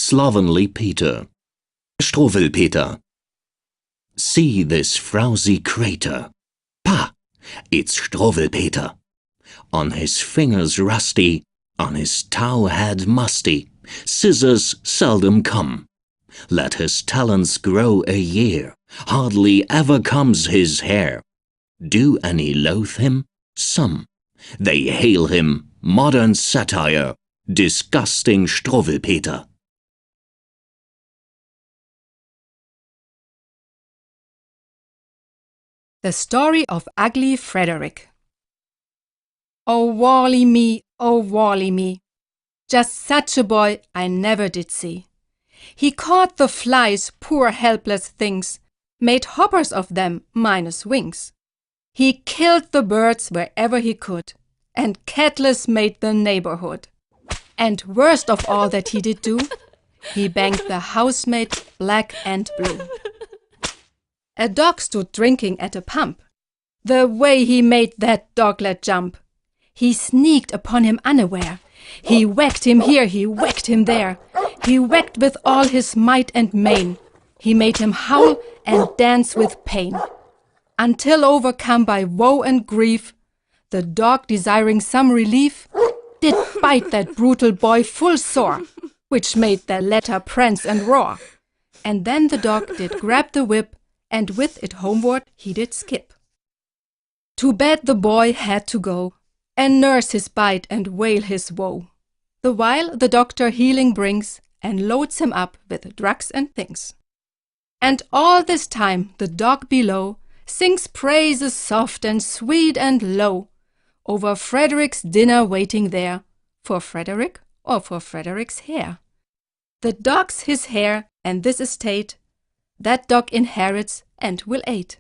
Slovenly Peter. Slovenly Peter. See this frowsy crater. Pah! It's Slovenly Peter. On his fingers rusty, on his tow head musty, scissors seldom come. Let his talents grow a year, hardly ever comes his hair. Do any loathe him? Some. They hail him modern satire, disgusting Slovenly Peter. The story of ugly Frederick. Oh, Wally me, just such a boy I never did see. He caught the flies, poor helpless things, made hoppers of them minus wings. He killed the birds wherever he could, and catless made the neighborhood. And worst of all that he did do, he banged the housemaid black and blue. A dog stood drinking at a pump. The way he made that doglet jump! He sneaked upon him unaware. He whacked him here, he whacked him there. He whacked with all his might and main. He made him howl and dance with pain. Until overcome by woe and grief, the dog, desiring some relief, did bite that brutal boy full sore, which made the latter prance and roar. And then the dog did grab the whip, and with it homeward he did skip. To bed the boy had to go, and nurse his bite and wail his woe, the while the doctor healing brings, and loads him up with drugs and things. And all this time the dog below sings praises soft and sweet and low over Frederick's dinner waiting there, for Frederick or for Frederick's hair. The dog's his hair, and this estate that dog inherits and will aid.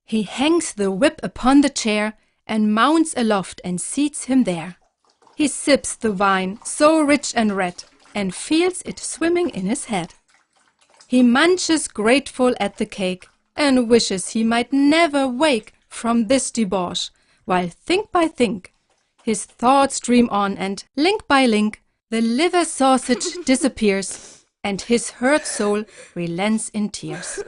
He hangs the whip upon the chair and mounts aloft and seats him there. He sips the wine, so rich and red, and feels it swimming in his head. He munches grateful at the cake and wishes he might never wake from this debauch, while think by think his thoughts dream on, and link by link the liver sausage disappears, and his hurt soul relents in tears.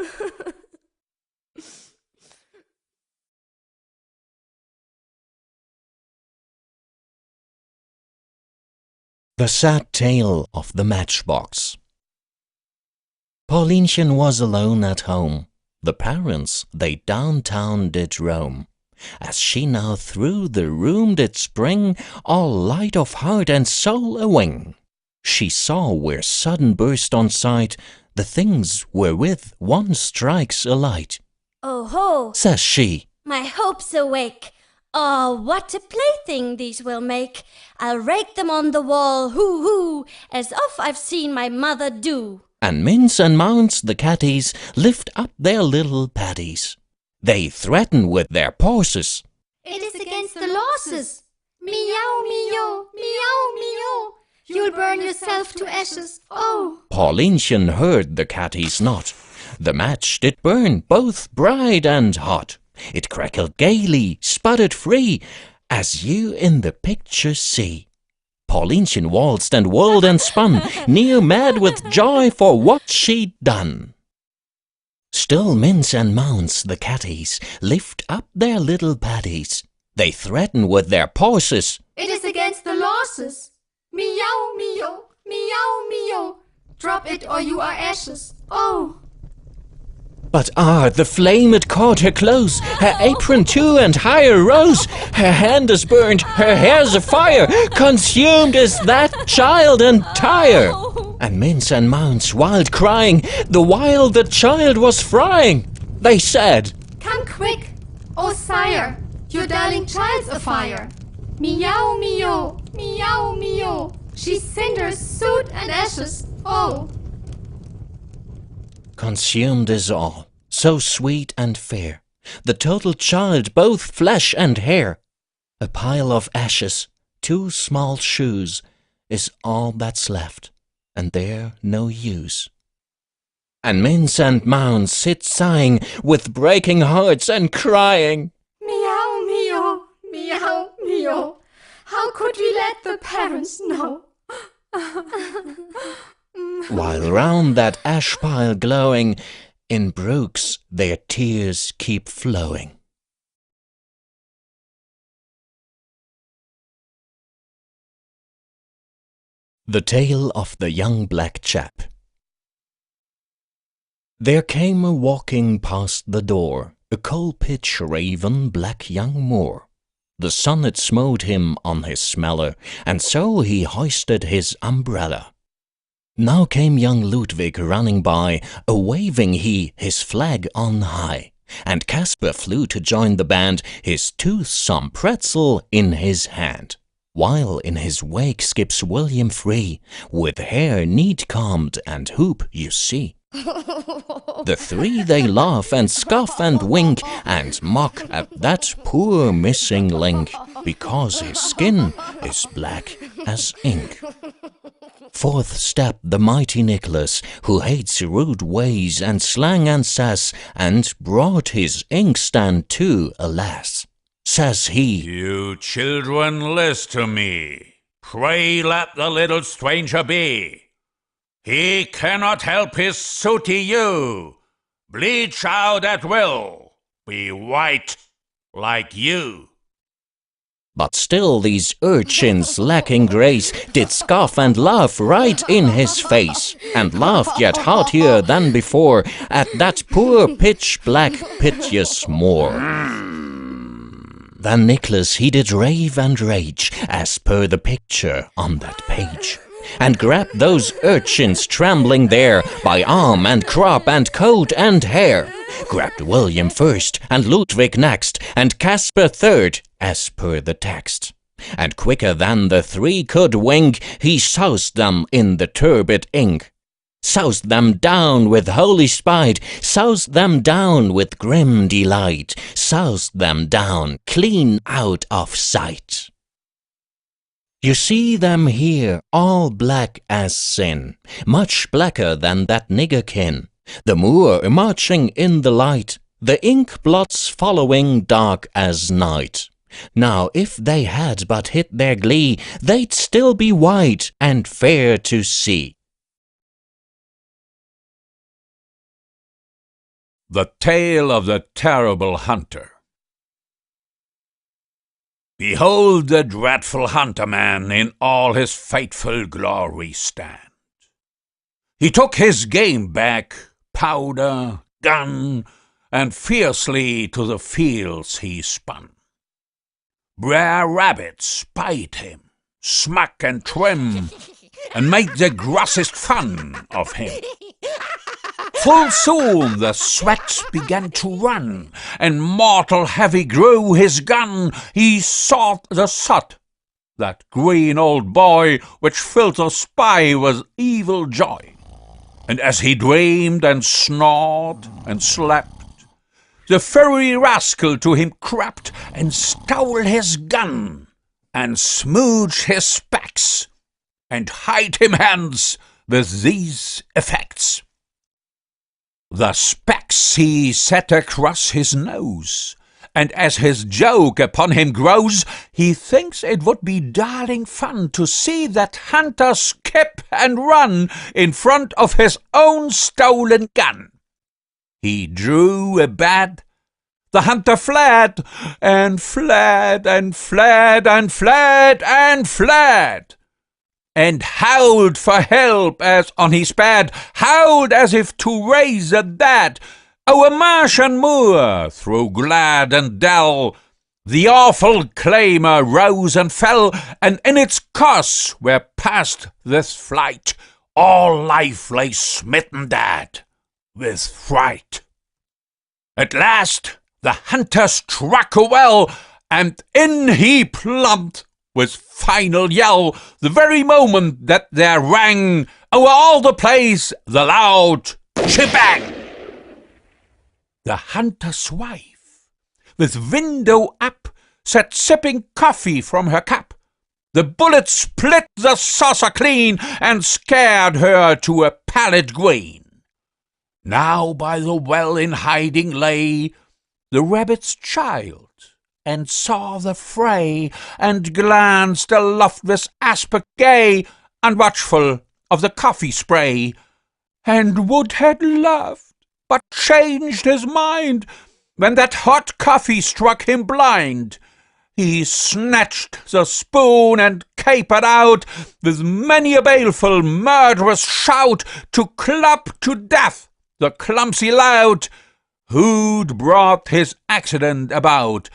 The Sad Tale of the Matchbox. Paulinchen was alone at home. The parents, they downtown did roam. As she now through the room did spring, all light of heart and soul a-wing, she saw where sudden burst on sight the things wherewith one strikes a light. "Oh ho!" says she, "my hopes awake. Oh, what a plaything these will make! I'll rake them on the wall, hoo hoo, as oft I've seen my mother do." And Mince and Mounce the catties lift up their little patties. They threaten with their paws. "It is against the losses. Meow, meow, meow, meow. You'll burn yourself to ashes, oh." Paulinchen heard the catties not. The match did burn both bright and hot. It crackled gaily, sputtered free, as you in the picture see. Paulinchen waltzed and whirled and spun, near mad with joy for what she'd done. Still Mince and Mounce the catties lift up their little patties. They threaten with their paws. "It is against the losses. Meow, meow, meow, meow. Drop it or you are ashes, oh." But the flame it caught her close, her apron too and higher rose. Her hand is burned, her hair's afire, consumed is that child entire. And Mince and Mounce wild crying, the while the child was frying, they said, "Come quick, oh sire, your darling child's afire. Meow, meow, meow, meow. She's cinders, soot and ashes, oh." Consumed is all, so sweet and fair, the total child, both flesh and hair. A pile of ashes, 2 small shoes, is all that's left, and they're no use. And Mince and Mounce sit sighing, with breaking hearts and crying, "Meow, meow, meow, meow. How could we let the parents know?" while round that ash pile glowing, in brooks their tears keep flowing. The Tale of the Young Black Chap. There came a walking past the door, a coal-pitch raven black young Moor. The sun it smote him on his smeller, and so he hoisted his umbrella. Now came young Ludwig running by, a-waving he his flag on high, and Casper flew to join the band, his toothsome pretzel in his hand. While in his wake skips William Free, with hair neat combed and hoop, you see. The three they laugh and scoff and wink, and mock at that poor missing link, because his skin is black as ink. Forth stepped the mighty Nicholas, who hates rude ways and slang and sass, and brought his inkstand too, alas. Says he, "You children, list to me. Pray let the little stranger be. He cannot help his sooty hue. Bleach out at will, be white like you." But still these urchins, lacking grace, did scoff and laugh right in his face, and laughed yet heartier than before at that poor pitch-black piteous Moor. Then Nicholas he did rave and rage, as per the picture on that page, and grabbed those urchins trembling there, by arm and crop and coat and hair. Grabbed William first, and Ludwig next, and Casper third, as per the text. And quicker than the three could wink, he soused them in the turbid ink. Soused them down with holy spite, soused them down with grim delight, soused them down clean out of sight. You see them here, all black as sin, much blacker than that niggerkin, the Moor marching in the light, the ink blots following dark as night. Now if they had but hid their glee, they'd still be white and fair to see. The Tale of the Terrible Hunter. Behold the dreadful hunter-man in all his fateful glory stand. He took his game bag, powder, gun, and fiercely to the fields he spun. Brer Rabbit spied him, smug and trim, and made the grossest fun of him. Full soon the sweat began to run, and mortal heavy grew his gun. He sought the sot, that green old boy, which filled the spy with evil joy. And as he dreamed and snored and slept, the furry rascal to him crept, and stole his gun, and smooched his specs, and hied him hence with these effects. The specs he set across his nose, and as his joke upon him grows, he thinks it would be darling fun to see that hunter skip and run in front of his own stolen gun. He drew a bed, the hunter fled, and fled, and fled, and fled, and fled, and howled for help as on he sped, howled as if to raise the dead. O'er marsh and moor, through glade and dell, the awful clamour rose and fell, and in its course, where past this flight, all life lay smitten dead with fright. At last the hunter struck a well, and in he plumped with final yell, the very moment that there rang o'er all the place the loud shebang. The hunter's wife, with window up, sat sipping coffee from her cup. The bullet split the saucer clean, and scared her to a pallid green. Now by the well in hiding lay the rabbit's child, and saw the fray, and glanced aloft with aspect gay, and watchful of the coffee spray, and would had laughed, but changed his mind when that hot coffee struck him blind. He snatched the spoon and capered out with many a baleful, murderous shout to club to death the clumsy lout who'd brought his accident about.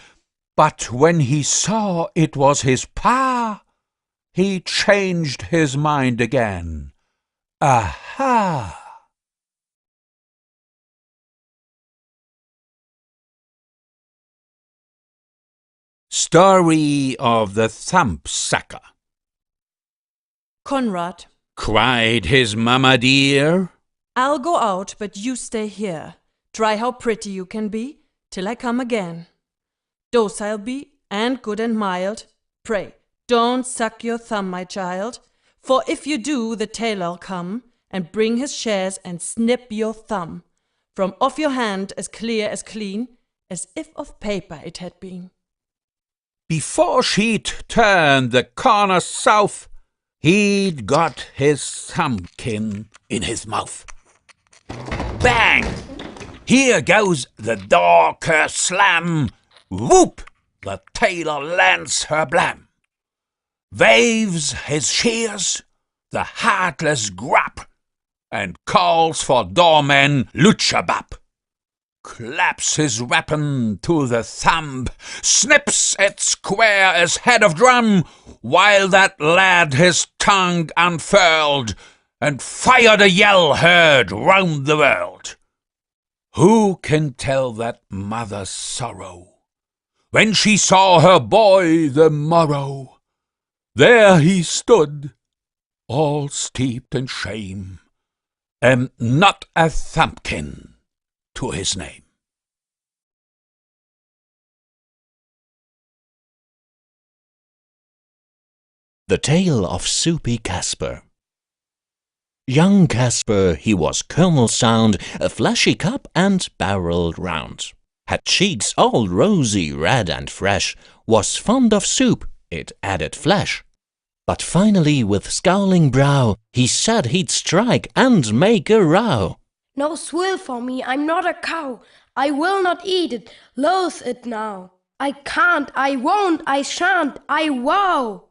But when he saw it was his pa, he changed his mind again. Aha! Story of the Thumbsucker. Conrad, Cried his mamma dear, I'll go out, but you stay here. Try how pretty you can be, till I come again. Docile be, and good and mild. Pray, don't suck your thumb, my child, for if you do, the tailor'll come, and bring his shears and snip your thumb from off your hand as clear as clean, as if of paper it had been. before she'd turned the corner south, he'd got his thumbkin in his mouth. Bang! Here goes the door kerslam. Whoop! The tailor lands her blam. Waves his shears, the heartless grub, and calls for doorman Lutshabab. Claps his weapon to the thumb, snips it square as head of drum, while that lad his tongue unfurled, and fired a yell heard round the world. Who can tell that mother's sorrow when she saw her boy the morrow? There he stood, all steeped in shame, and not a thumbkin to his name. The Tale of Soupy Casper. Young Casper, he was kernel sound, a fleshy cup and barreled round. Had cheeks all rosy, red and fresh, was fond of soup, it added flesh. But finally with scowling brow, he said he'd strike and make a row. No swill for me, I'm not a cow. I will not eat it, loathe it now. I can't, I won't, I shan't, I vow.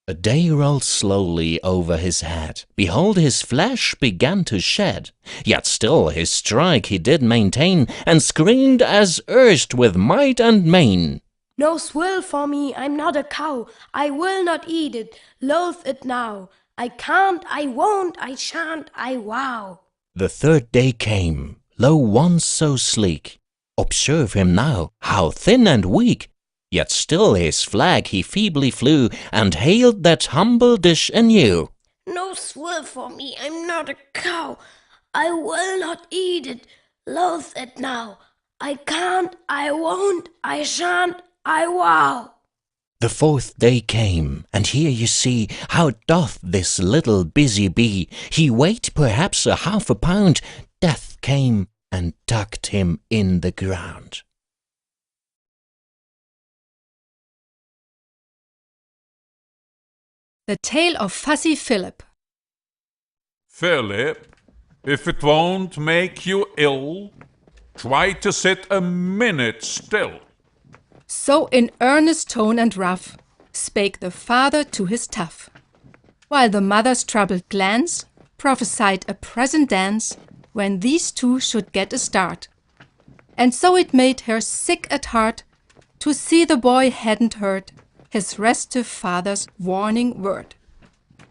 A day rolled slowly over his head. Behold, his flesh began to shed. Yet still his strike he did maintain, and screamed as erst with might and main. No swill for me, I'm not a cow. I will not eat it, loathe it now. I can't, I won't, I shan't, I vow. The third day came, lo, once so sleek. Observe him now, how thin and weak. Yet still his flag he feebly flew, and hailed that humble dish anew. No swill for me, I'm not a cow. I will not eat it, loathe it now. I can't, I won't, I shan't, I vow. The fourth day came, and here you see how doth this little busy bee. He weighed perhaps a half a pound. Death came and tucked him in the ground. The Tale of Fussy Philip. Philip, if it won't make you ill, try to sit a minute still. So in earnest tone and rough spake the father to his tough, while the mother's troubled glance prophesied a present dance when these two should get a start. And so it made her sick at heart to see the boy hadn't heard his restive father's warning word.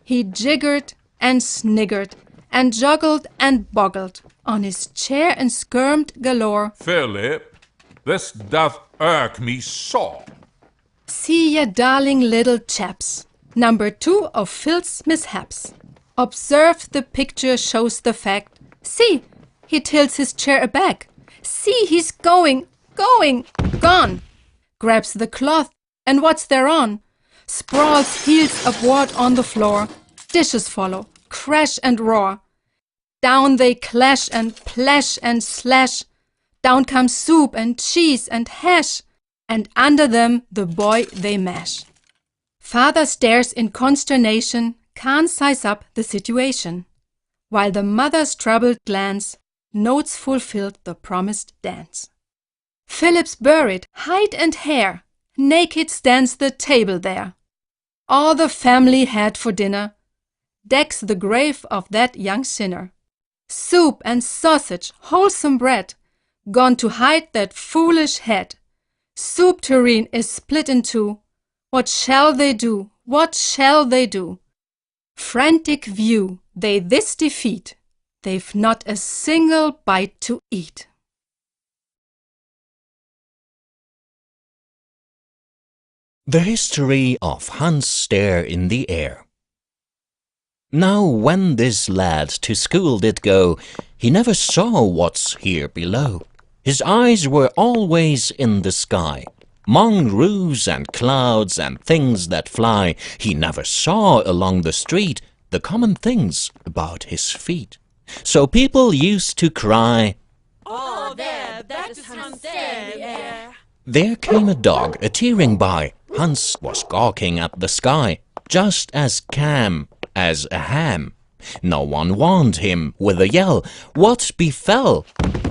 He jiggered and sniggered and joggled and boggled on his chair and skirmed galore. Philip, this doth irk me sore. See ye, darling little chaps, number 2 of Phil's mishaps. Observe the picture shows the fact. See, he tilts his chair aback. See, he's going, gone. Grabs the cloth, and what's thereon? Sprawls heels upward on the floor. Dishes follow, crash and roar. Down they clash and plash and slash. Down comes soup and cheese and hash, and under them the boy they mash. Father stares in consternation, can't size up the situation, while the mother's troubled glance notes fulfilled the promised dance. Philip's buried hide and hair, naked stands the table there. All the family had for dinner decks the grave of that young sinner. Soup and sausage, wholesome bread, gone to hide that foolish head. Soup tureen is split in two. What shall they do? What shall they do? Frantic view they this defeat. They've not a single bite to eat. The history of Hans' stare in the air. Now when this lad to school did go, he never saw what's here below. His eyes were always in the sky. 'Mong roofs and clouds and things that fly, he never saw along the street the common things about his feet. So people used to cry, Oh, there, that is Hans there in the air. There came a dog a-tearing by. Hans was gawking at the sky, just as calm as a ham. No one warned him with a yell. What befell?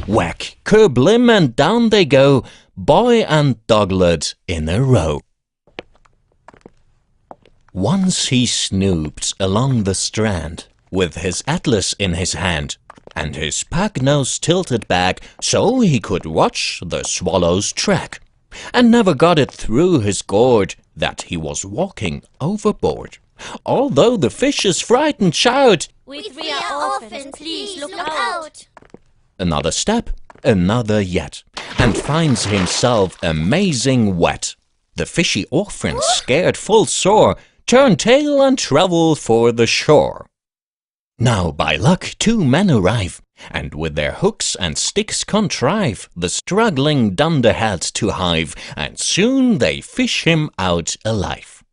Whack, kerblim, and down they go, boy and doglet in a row. Once he snooped along the strand, with his atlas in his hand, and his pack nose tilted back so he could watch the swallow's track, and never got it through his gourd that he was walking overboard. Although the fishes frightened shout, We three are orphans, please look out. Another step, another yet, and finds himself amazing wet. The fishy orphans, scared full sore, turn tail and travel for the shore. Now by luck 2 men arrive, and with their hooks and sticks contrive the struggling dunderhead to hive, and soon they fish him out alive.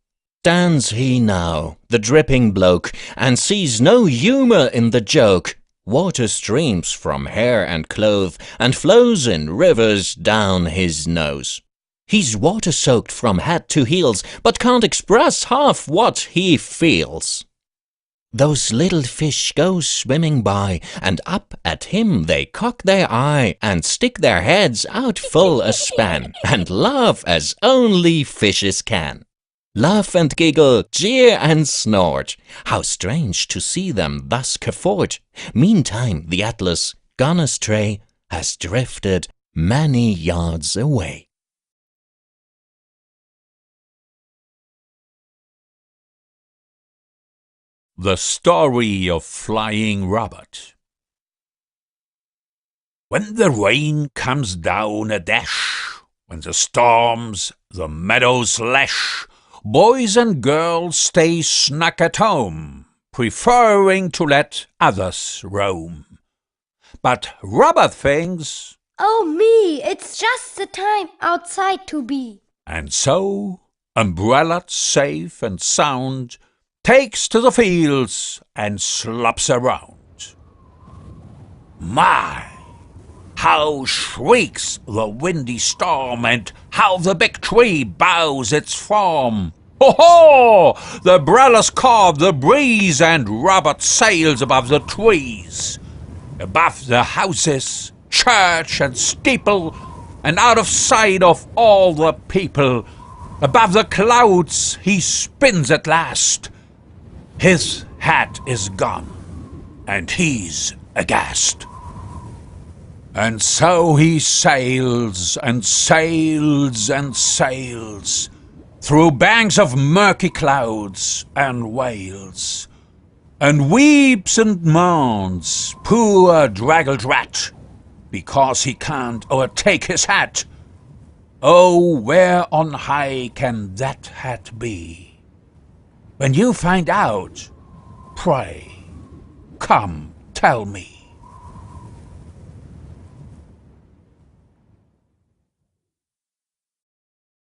Stands he now, the dripping bloke, and sees no humour in the joke. Water streams from hair and clothes, and flows in rivers down his nose. He's water-soaked from head to heels, but can't express half what he feels. Those little fish go swimming by, and up at him they cock their eye, and stick their heads out full a span, and laugh as only fishes can. Laugh and giggle, jeer and snort. How strange to see them thus cavorted. Meantime the atlas, gone astray, has drifted many yards away. The Story of Flying Robert. When the rain comes down a dash, when the storms the meadows lash, boys and girls stay snug at home, preferring to let others roam. But Robert thinks, Oh me, it's just the time outside to be. and so, umbrellaed safe and sound, takes to the fields and slops around. My! How shrieks the windy storm, and how the big tree bows its form. Ho-ho! The umbrellas carve the breeze, and Robert sails above the trees, above the houses, church and steeple, and out of sight of all the people. Above the clouds he spins at last. His hat is gone, and he's aghast. And so he sails and sails and sails through banks of murky clouds and wails, and weeps and moans, poor draggled rat, because he can't o'ertake his hat. Oh, where on high can that hat be? When you find out, pray, come tell me.